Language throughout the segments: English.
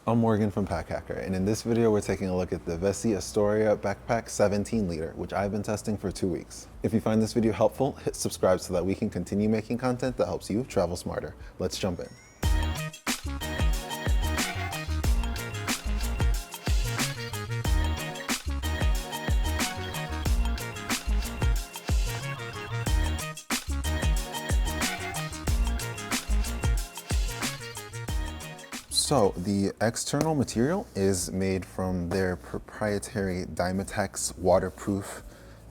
I'm Morgan from Pack Hacker, and in this video we're taking a look at the Vessi Astoria Backpack 17 liter, which I've been testing for 2 weeks. If you find this video helpful, hit subscribe so that we can continue making content that helps you travel smarter. Let's jump in. So the external material is made from their proprietary Dymatex waterproof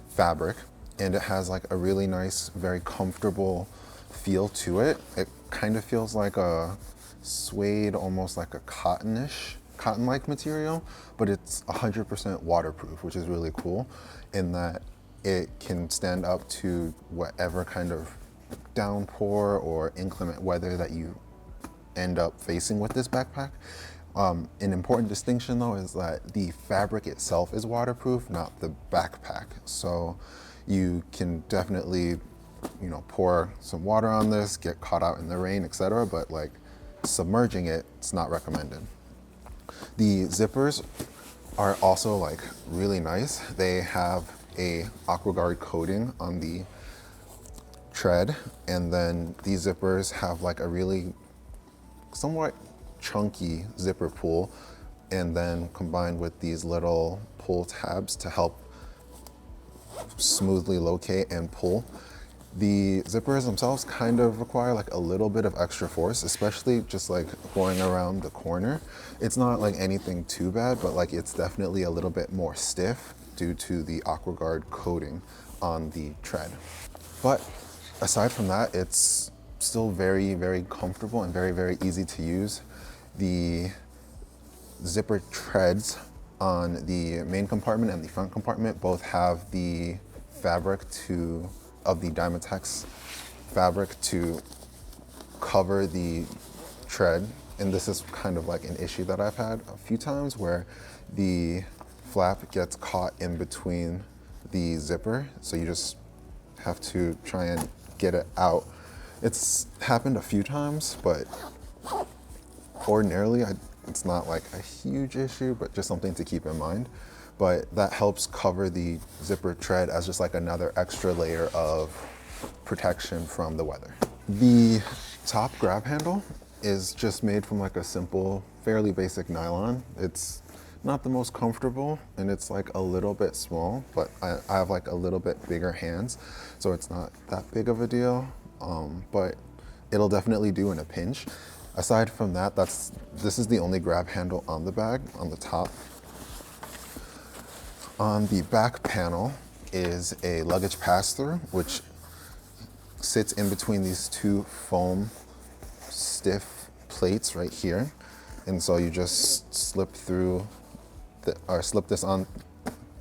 fabric, and it has like a really nice, very comfortable feel to it. It kind of feels like a suede, almost like a cotton-like material, but it's 100% waterproof, which is really cool in that it can stand up to whatever kind of downpour or inclement weather that you end up facing with this backpack. An important distinction though is that the fabric itself is waterproof, not the backpack. So you can definitely, pour some water on this, get caught out in the rain, etc. But like submerging it, it's not recommended. The zippers are also like really nice. They have a AquaGuard coating on the tread, and then these zippers have like a really somewhat chunky zipper pull, and then combined with these little pull tabs to help smoothly locate and pull. The zippers themselves kind of require like a little bit of extra force, especially just like going around the corner. It's not like anything too bad, but like it's definitely a little bit more stiff due to the AquaGuard coating on the tread. But aside from that, it's still very, very comfortable and very, very easy to use. The zipper treads on the main compartment and the front compartment both have the fabric of the Dymatex fabric to cover the tread. And this is kind of like an issue that I've had a few times where the flap gets caught in between the zipper. So you just have to try and get it out. It's happened a few times, but ordinarily it's not like a huge issue, but just something to keep in mind. But that helps cover the zipper tread as just like another extra layer of protection from the weather. The top grab handle is just made from like a simple, fairly basic nylon. It's not the most comfortable, and it's like a little bit small, but I have like a little bit bigger hands, so it's not that big of a deal. But it'll definitely do in a pinch. Aside from that, this is the only grab handle on the bag, on the top. On the back panel is a luggage pass-through, which sits in between these two foam stiff plates right here. And so you just slip this on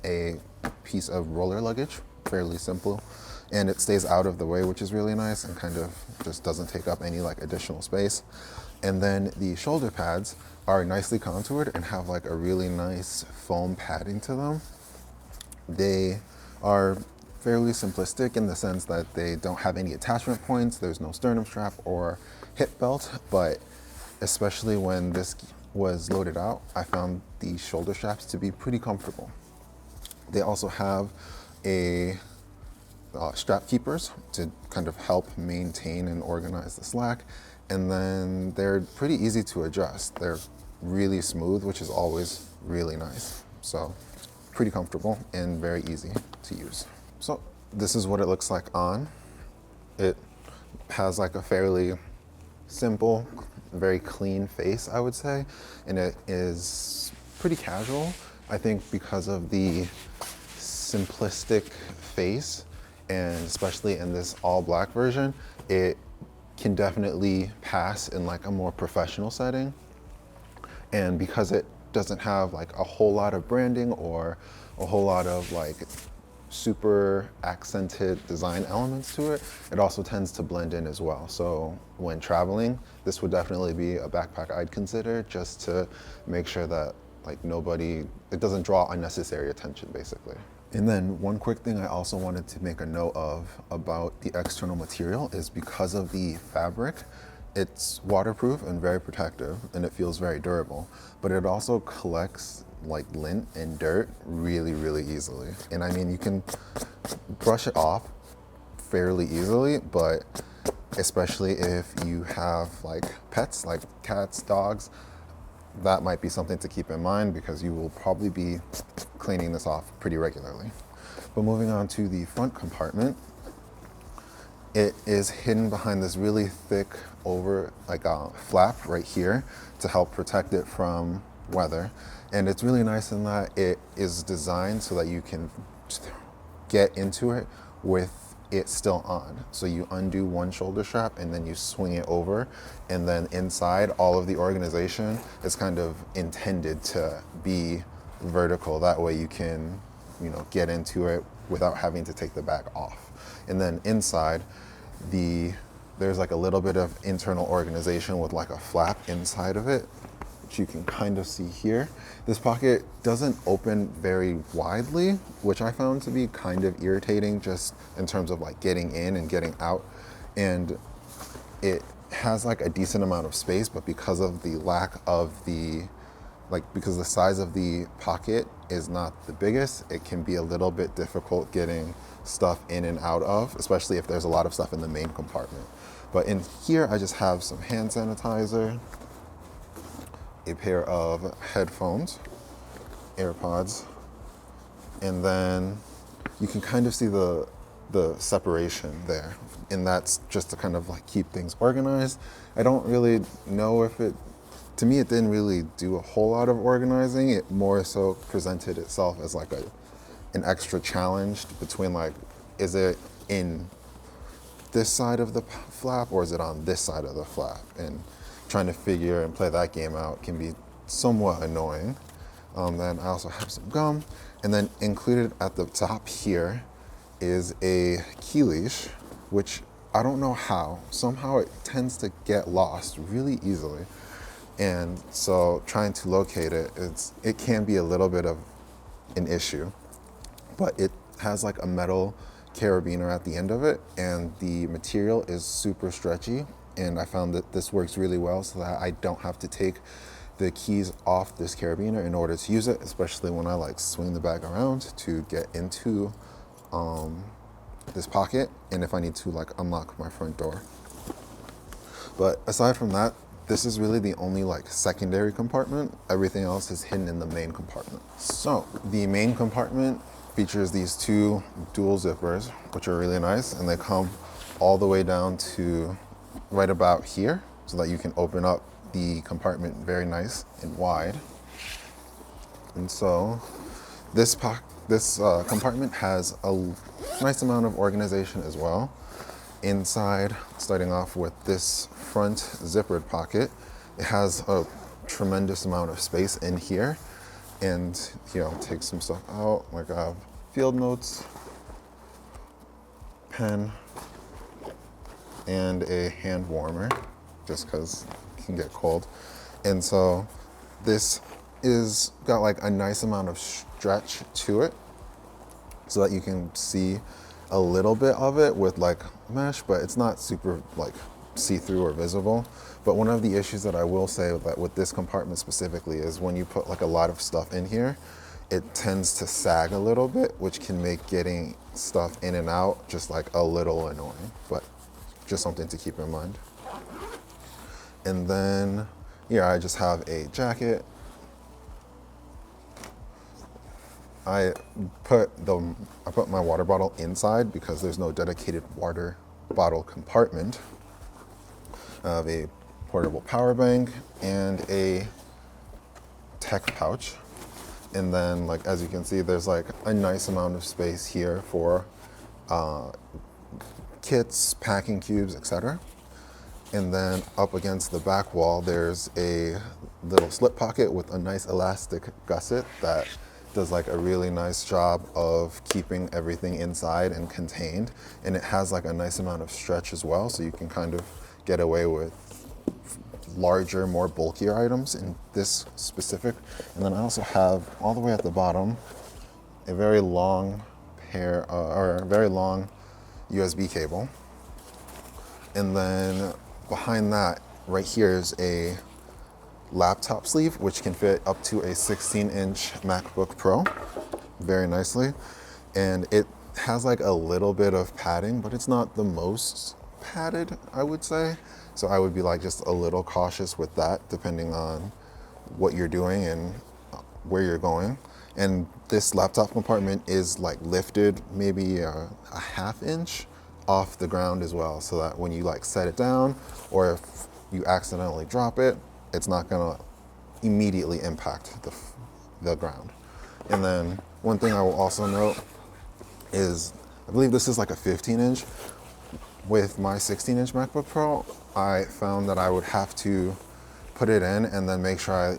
a piece of roller luggage, fairly simple. And it stays out of the way, which is really nice and kind of just doesn't take up any like additional space. And then the shoulder pads are nicely contoured and have like a really nice foam padding to them. They are fairly simplistic in the sense that they don't have any attachment points. There's no sternum strap or hip belt, but especially when this was loaded out, I found the shoulder straps to be pretty comfortable. They also have a strap keepers to kind of help maintain and organize the slack. And then they're pretty easy to adjust. They're really smooth, which is always really nice. So pretty comfortable and very easy to use. So this is what it looks like on. It has like a fairly simple, very clean face, I would say. And it is pretty casual. I think because of the simplistic face, and especially in this all black version, it can definitely pass in like a more professional setting. And because it doesn't have like a whole lot of branding or a whole lot of like super accented design elements to it, it also tends to blend in as well. So when traveling, this would definitely be a backpack I'd consider, just to make sure that like it doesn't draw unnecessary attention basically. And then one quick thing I also wanted to make a note of about the external material is because of the fabric, it's waterproof and very protective, and it feels very durable, but it also collects like lint and dirt really, really easily. And I mean, you can brush it off fairly easily, but especially if you have like pets, like cats, dogs, that might be something to keep in mind because you will probably be cleaning this off pretty regularly. But moving on to the front compartment, it is hidden behind this really thick flap right here to help protect it from weather. And it's really nice in that it is designed so that you can get into it with it still on. So you undo one shoulder strap and then you swing it over, and then inside all of the organization is kind of intended to be vertical. That way you can, get into it without having to take the bag off. And then inside, there's like a little bit of internal organization with like a flap inside of it, which you can kind of see here. This pocket doesn't open very widely, which I found to be kind of irritating just in terms of like getting in and getting out. And it has like a decent amount of space, but because of the because the size of the pocket is not the biggest, it can be a little bit difficult getting stuff in and out of, especially if there's a lot of stuff in the main compartment. But in here, I just have some hand sanitizer, a pair of headphones, AirPods, and then you can kind of see the separation there. And that's just to kind of like keep things organized. I don't really know if to me, it didn't really do a whole lot of organizing. It more so presented itself as like an extra challenge between like, is it in this side of the flap or is it on this side of the flap? And trying to figure and play that game out can be somewhat annoying. Then I also have some gum. And then included at the top here is a key leash, which I don't know how. Somehow it tends to get lost really easily. And so trying to locate it, it can be a little bit of an issue. But it has like a metal carabiner at the end of it, and the material is super stretchy. And I found that this works really well so that I don't have to take the keys off this carabiner in order to use it, especially when I like swing the bag around to get into this pocket, and if I need to like unlock my front door. But aside from that, this is really the only like secondary compartment. Everything else is hidden in the main compartment. So the main compartment features these two dual zippers, which are really nice, and they come all the way down to right about here so that you can open up the compartment very nice and wide. And so this compartment has a nice amount of organization as well. Inside, starting off with this front zippered pocket, it has a tremendous amount of space in here, and take some stuff out, like field notes, pen, and a hand warmer, just because it can get cold. And so this is got like a nice amount of stretch to it so that you can see a little bit of it with like mesh, but it's not super like see-through or visible. But one of the issues that I will say that with this compartment specifically is when you put like a lot of stuff in here, it tends to sag a little bit, which can make getting stuff in and out just like a little annoying, but just something to keep in mind. And then here I just have a jacket. I put my water bottle inside because there's no dedicated water bottle compartment. I have a portable power bank and a tech pouch. And then, like, as you can see, there's like a nice amount of space here for kits, packing cubes, etc. And then up against the back wall, there's a little slip pocket with a nice elastic gusset that does like a really nice job of keeping everything inside and contained. And it has like a nice amount of stretch as well, so you can kind of get away with larger, more bulkier items in this specific. And then I also have all the way at the bottom a very long USB cable. And then behind that right here is a laptop sleeve, which can fit up to a 16-inch MacBook Pro very nicely. And it has like a little bit of padding, but it's not the most padded, I would say. So I would be like just a little cautious with that, depending on what you're doing and where you're going. And this laptop compartment is like lifted maybe a ½ inch off the ground as well, so that when you like set it down or if you accidentally drop it, it's not gonna immediately impact the ground. And then one thing I will also note is, I believe this is like a 15-inch. With my 16-inch MacBook Pro, I found that I would have to put it in and then make sure I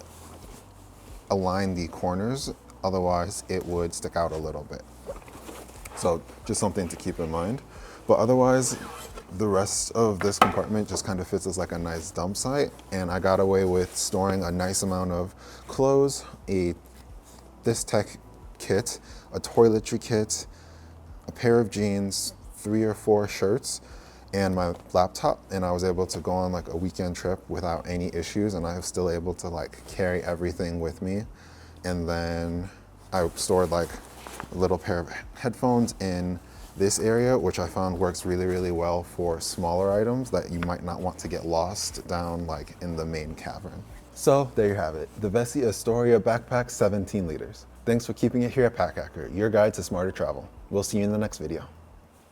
align the corners, otherwise it would stick out a little bit. So just something to keep in mind. But otherwise, the rest of this compartment just kind of fits as like a nice dump site, and I got away with storing a nice amount of clothes, this tech kit, a toiletry kit, a pair of jeans, 3 or 4 shirts, and my laptop. And I was able to go on like a weekend trip without any issues, and I was still able to like carry everything with me. And then I stored like a little pair of headphones in this area, which I found works really, really well for smaller items that you might not want to get lost down like in the main cavern. So there you have it, the Vessi Astoria Backpack 17 liters. Thanks for keeping it here at Pack Hacker, your guide to smarter travel. We'll see you in the next video.